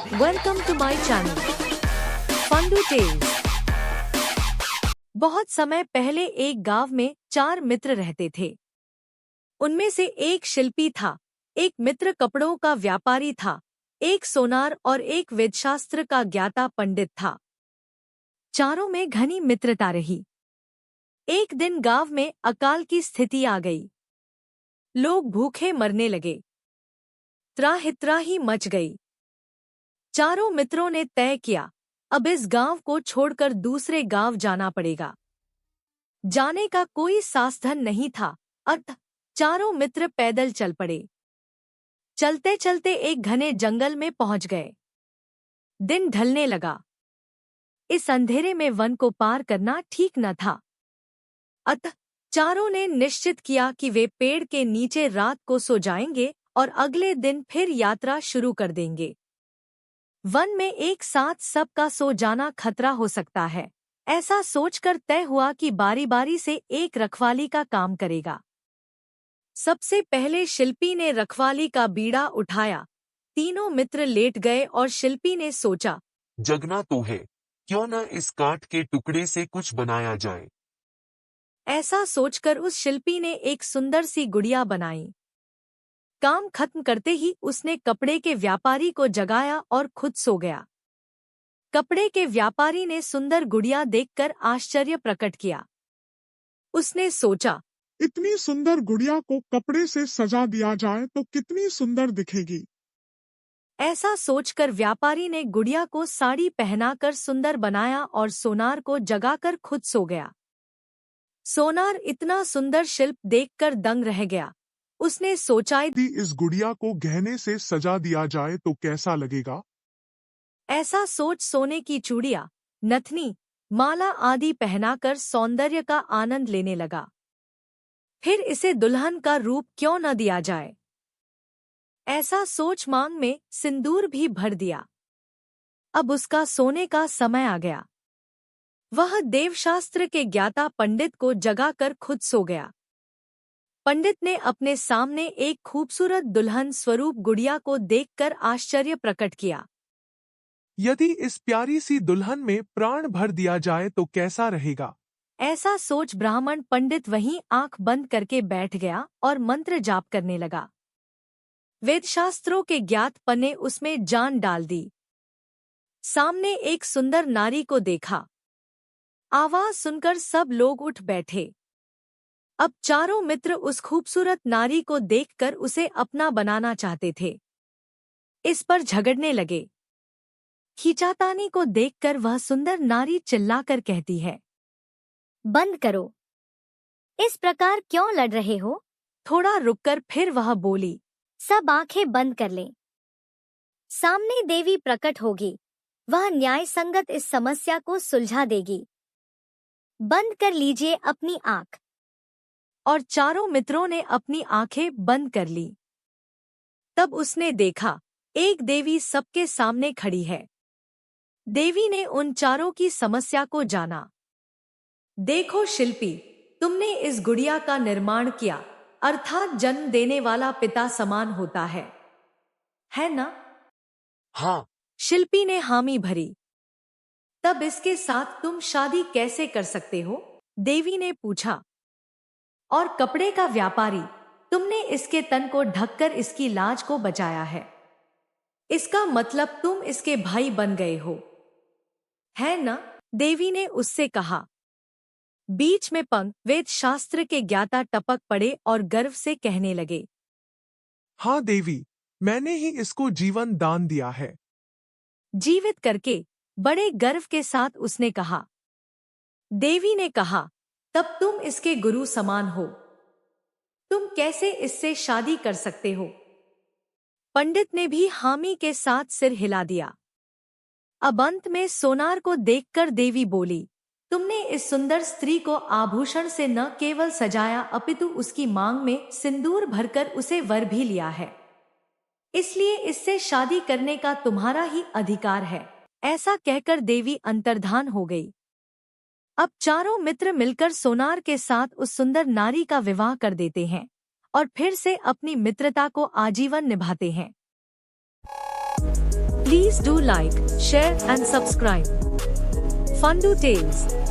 Welcome to my channel Fundu tales. बहुत समय पहले एक गांव में 4 मित्र रहते थे। उनमें से एक शिल्पी था, एक मित्र कपड़ों का व्यापारी था, एक सोनार और एक वेदशास्त्र का ज्ञाता पंडित था। चारों में घनी मित्रता रही। एक दिन गांव में अकाल की स्थिति आ गई। लोग भूखे मरने लगे। त्राहि मच गई। चारों मित्रों ने तय किया, अब इस गांव को छोड़कर दूसरे गांव जाना पड़ेगा। जाने का कोई साधन नहीं था, अतः चारों मित्र पैदल चल पड़े। चलते चलते एक घने जंगल में पहुंच गए। दिन ढलने लगा। इस अंधेरे में वन को पार करना ठीक न था। अतः चारों ने निश्चित किया कि वे पेड़ के नीचे रात को सो जाएंगे और अगले दिन फिर यात्रा शुरू कर देंगे। वन में एक साथ सबका सो जाना खतरा हो सकता है। ऐसा सोचकर तय हुआ कि बारी बारी से एक रखवाली का काम करेगा। सबसे पहले शिल्पी ने रखवाली का बीड़ा उठाया। तीनों मित्र लेट गए और शिल्पी ने सोचा, जगना तो है, क्यों न इस काठ के टुकड़े से कुछ बनाया जाए। ऐसा सोचकर उस शिल्पी ने एक सुंदर सी गुड़िया बनाई। काम खत्म करते ही उसने कपड़े के व्यापारी को जगाया और खुद सो गया। कपड़े के व्यापारी ने सुंदर गुड़िया देखकर आश्चर्य प्रकट किया। उसने सोचा, इतनी सुंदर गुड़िया को कपड़े से सजा दिया जाए तो कितनी सुंदर दिखेगी। ऐसा सोचकर व्यापारी ने गुड़िया को साड़ी पहनाकर सुंदर बनाया और सोनार को जगाकर खुद सो गया। सोनार इतना सुंदर शिल्प देखकर दंग रह गया। उसने सोचा, यदि इस गुड़िया को गहने से सजा दिया जाए तो कैसा लगेगा। ऐसा सोच सोने की चूड़ियां, नथनी, माला आदि पहनाकर सौंदर्य का आनंद लेने लगा। फिर इसे दुल्हन का रूप क्यों न दिया जाए। ऐसा सोच मांग में सिंदूर भी भर दिया। अब उसका सोने का समय आ गया। वह देवशास्त्र के ज्ञाता पंडित को जगाकर खुद सो गया। पंडित ने अपने सामने एक खूबसूरत दुल्हन स्वरूप गुड़िया को देखकर आश्चर्य प्रकट किया। यदि इस प्यारी सी दुल्हन में प्राण भर दिया जाए तो कैसा रहेगा। ऐसा सोच ब्राह्मण पंडित वहीं आंख बंद करके बैठ गया और मंत्र जाप करने लगा। वेदशास्त्रों के ज्ञात पन्ने उसमें जान डाल दी। सामने एक सुंदर नारी को देखा। आवाज सुनकर सब लोग उठ बैठे। अब चारों मित्र उस खूबसूरत नारी को देखकर उसे अपना बनाना चाहते थे। इस पर झगड़ने लगे। खींचातानी को देखकर वह सुंदर नारी चिल्लाकर कहती है, बंद करो, इस प्रकार क्यों लड़ रहे हो। थोड़ा रुककर फिर वह बोली, सब आंखें बंद कर लें। सामने देवी प्रकट होगी, वह न्याय संगत इस समस्या को सुलझा देगी। बंद कर लीजिए अपनी आंख। और चारों मित्रों ने अपनी आंखें बंद कर ली। तब उसने देखा, एक देवी सबके सामने खड़ी है। देवी ने उन चारों की समस्या को जाना। देखो शिल्पी, तुमने इस गुड़िया का निर्माण किया, अर्थात जन्म देने वाला पिता समान होता है ना। हाँ। शिल्पी ने हामी भरी। तब इसके साथ तुम शादी कैसे कर सकते हो, देवी ने पूछा। और कपड़े का व्यापारी, तुमने इसके तन को ढककर इसकी लाज को बचाया है। इसका मतलब तुम इसके भाई बन गए हो, है ना। देवी ने उससे कहा। बीच में पंग वेद शास्त्र के ज्ञाता टपक पड़े और गर्व से कहने लगे, हाँ देवी, मैंने ही इसको जीवन दान दिया है। जीवित करके बड़े गर्व के साथ उसने कहा। देवी ने कहा, तब तुम इसके गुरु समान हो, तुम कैसे इससे शादी कर सकते हो। पंडित ने भी हामी के साथ सिर हिला दिया। अब अंत में सोनार को देखकर देवी बोली, तुमने इस सुंदर स्त्री को आभूषण से न केवल सजाया अपितु उसकी मांग में सिंदूर भरकर उसे वर भी लिया है। इसलिए इससे शादी करने का तुम्हारा ही अधिकार है। ऐसा कहकर देवी अंतर्धान हो गई। अब चारों मित्र मिलकर सोनार के साथ उस सुंदर नारी का विवाह कर देते हैं और फिर से अपनी मित्रता को आजीवन निभाते हैं। Please do like, share and subscribe. Fundu Tales.